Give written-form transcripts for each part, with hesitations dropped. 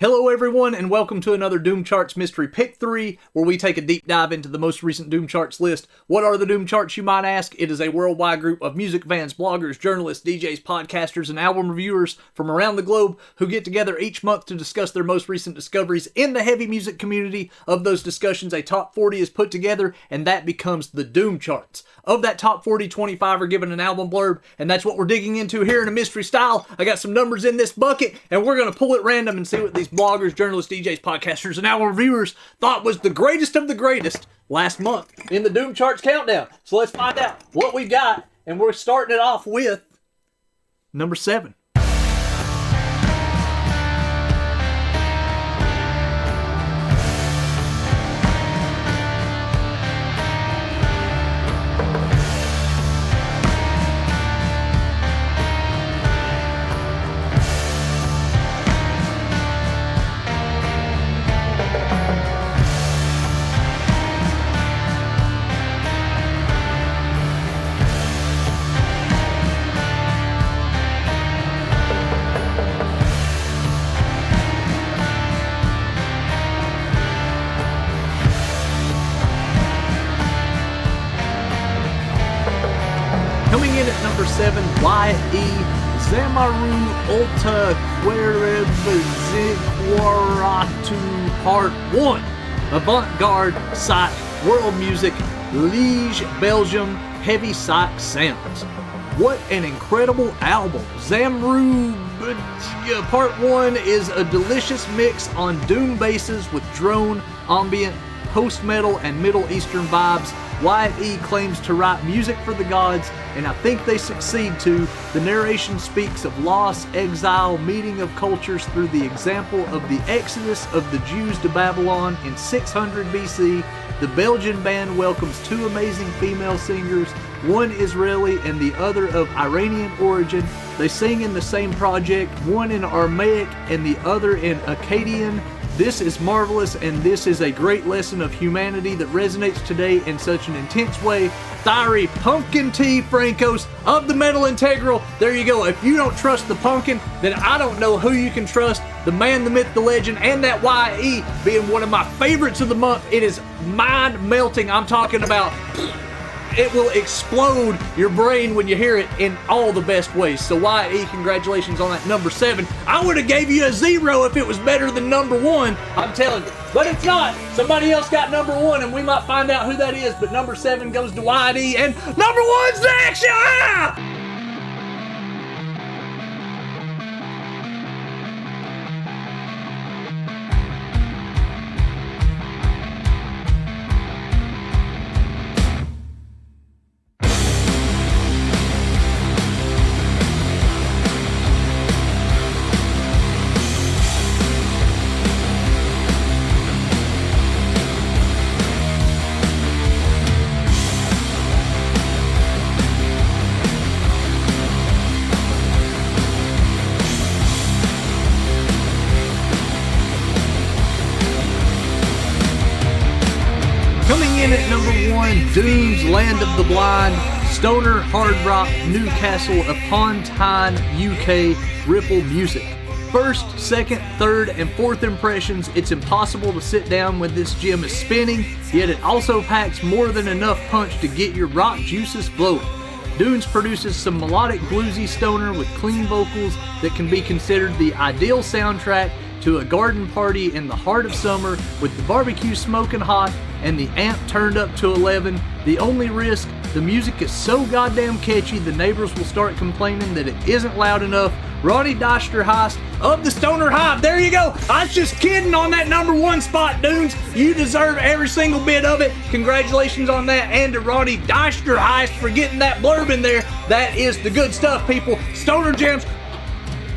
Hello everyone, and welcome to another Doom Charts Mystery Pick 3, where we take a deep dive into the most recent Doom Charts list. What are the Doom Charts, you might ask? It is a worldwide group of music fans, bloggers, journalists, DJs, podcasters, and album reviewers from around the globe who get together each month to discuss their most recent discoveries in the heavy music community. Of those discussions, a top 40 is put together, and that becomes the Doom Charts. Of that top 40, 25 are given an album blurb, and that's what we're digging into here in a mystery style. I got some numbers in this bucket, and we're going to pull it random and see what these bloggers, journalists, DJs, podcasters, and album reviewers thought was the greatest of the greatest last month in the Doom Charts countdown. So let's find out what we got, and we're starting it off with number 7. Coming in at number 7, Y.E. Zamaru Ulta Quereviziquaratu Part 1. Avant-garde, Psych, world music, Liège, Belgium, heavy Psych sounds. What an incredible album. Zamaru Part 1 is a delicious mix on doom basses with drone, ambient, post-metal, and Middle Eastern vibes. Y.E. claims to write music for the gods, and I think they succeed too. The narration speaks of loss, exile, meeting of cultures through the example of the exodus of the Jews to Babylon in 600 BC. The Belgian band welcomes 2 amazing female singers, one Israeli and the other of Iranian origin. They sing in the same project, one in Aramaic and the other in Akkadian. This is marvelous, and this is a great lesson of humanity that resonates today in such an intense way. Thyri Pumpkin Tea Francos of the Metal Integral. There you go. If you don't trust the pumpkin, then I don't know who you can trust. The man, the myth, the legend, and that Y.E. being one of my favorites of the month. It is mind-melting. I'm talking about... it will explode your brain when you hear it in all the best ways. So Y.E., congratulations on that number 7. I would have gave you a 0 if it was better than number 1. I'm telling you. But it's not. Somebody else got number 1, and we might find out who that is. But number 7 goes to Y.E., and number 1's next! Yeah! At number 1, Doom's Land of the Blind, stoner, hard rock, Newcastle upon Tyne, UK, Ripple music. First, second, third, and fourth impressions, it's impossible to sit down when this gem is spinning, yet it also packs more than enough punch to get your rock juices flowing. Dunes produces some melodic bluesy stoner with clean vocals that can be considered the ideal soundtrack to a garden party in the heart of summer with the barbecue smoking hot and the amp turned up to 11. The only risk, the music is so goddamn catchy the neighbors will start complaining that it isn't loud enough. Ronnie Dijksterhuis of the Stoner Hive. There you go. I was just kidding on that number 1 spot, Dunes. You deserve every single bit of it. Congratulations on that, and to Ronnie Dijksterhuis for getting that blurb in there. That is the good stuff, people. Stoner Gems.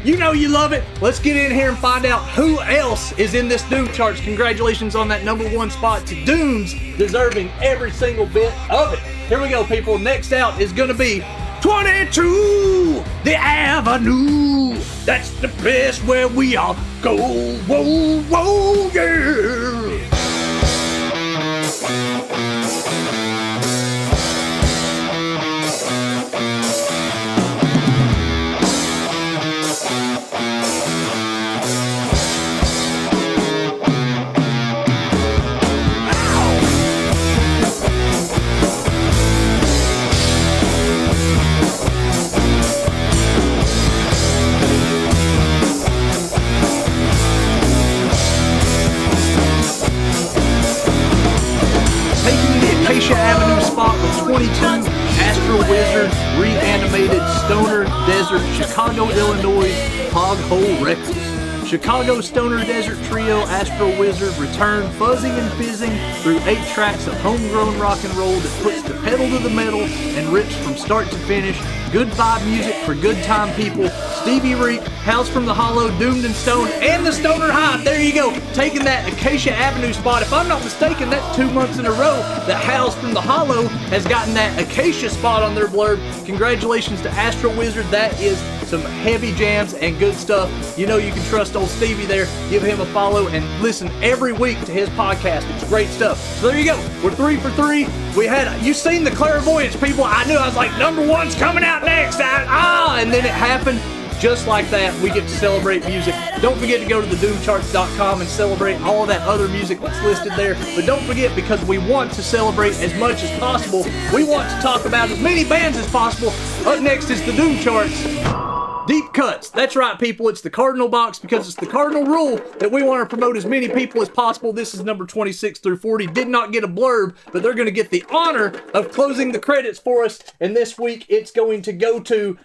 You know you love it. Let's get in here and find out who else is in this Doom Charts. Congratulations on that number 1 spot to Dooms, deserving every single bit of it. Here we go, people. Next out is going to be 22, The Avenue. That's the place where we all go. Whoa, whoa, yeah. Wizard, Reanimated, Stoner Desert, Chicago, Illinois, Hog Hole Records. Chicago Stoner Desert Trio, Astro Wizard, return fuzzing and fizzing through 8 tracks of homegrown rock and roll that puts the pedal to the metal and rips from start to finish. Good vibe music for good time people. Stevie Reek, House from the Hollow, Doomed and Stoned, and the Stoner Hive. There you go, taking that Acacia Avenue spot. If I'm not mistaken, that's 2 months in a row that House from the Hollow has gotten that Acacia spot on their blurb. Congratulations to Astro Wizard. That is some heavy jams and good stuff. You know you can trust old Stevie there. Give him a follow and listen every week to his podcast. It's great stuff. So there you go. We're 3 for 3. We had, you seen the clairvoyance, people. I knew, I was like, number 1's coming out next. And then it happened. Just like that, we get to celebrate music. Don't forget to go to thedoomcharts.com and celebrate all of that other music that's listed there. But don't forget, because we want to celebrate as much as possible, we want to talk about as many bands as possible. Up next is the Doom Charts. Deep cuts. That's right, people. It's the Cardinal box, because it's the cardinal rule that we want to promote as many people as possible. This is number 26 through 40. Did not get a blurb, but they're going to get the honor of closing the credits for us. And this week, it's going to go to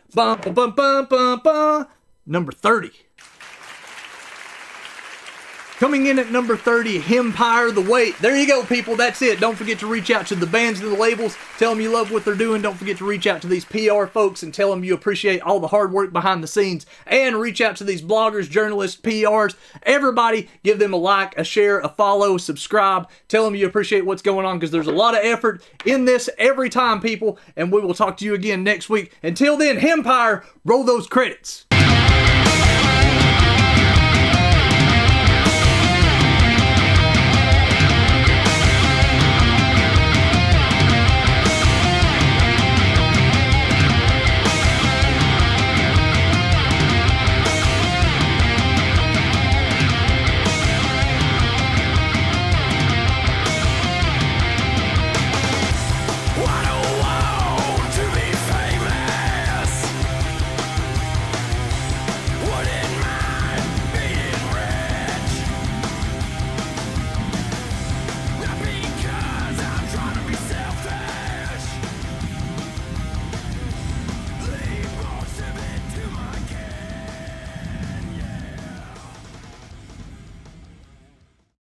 number 30. Coming in at number 30, Empire the Weight. There you go, people. That's it. Don't forget to reach out to the bands and the labels. Tell them you love what they're doing. Don't forget to reach out to these PR folks and tell them you appreciate all the hard work behind the scenes. And reach out to these bloggers, journalists, PRs. Everybody, give them a like, a share, a follow, subscribe. Tell them you appreciate what's going on, because there's a lot of effort in this every time, people. And we will talk to you again next week. Until then, Empire, roll those credits.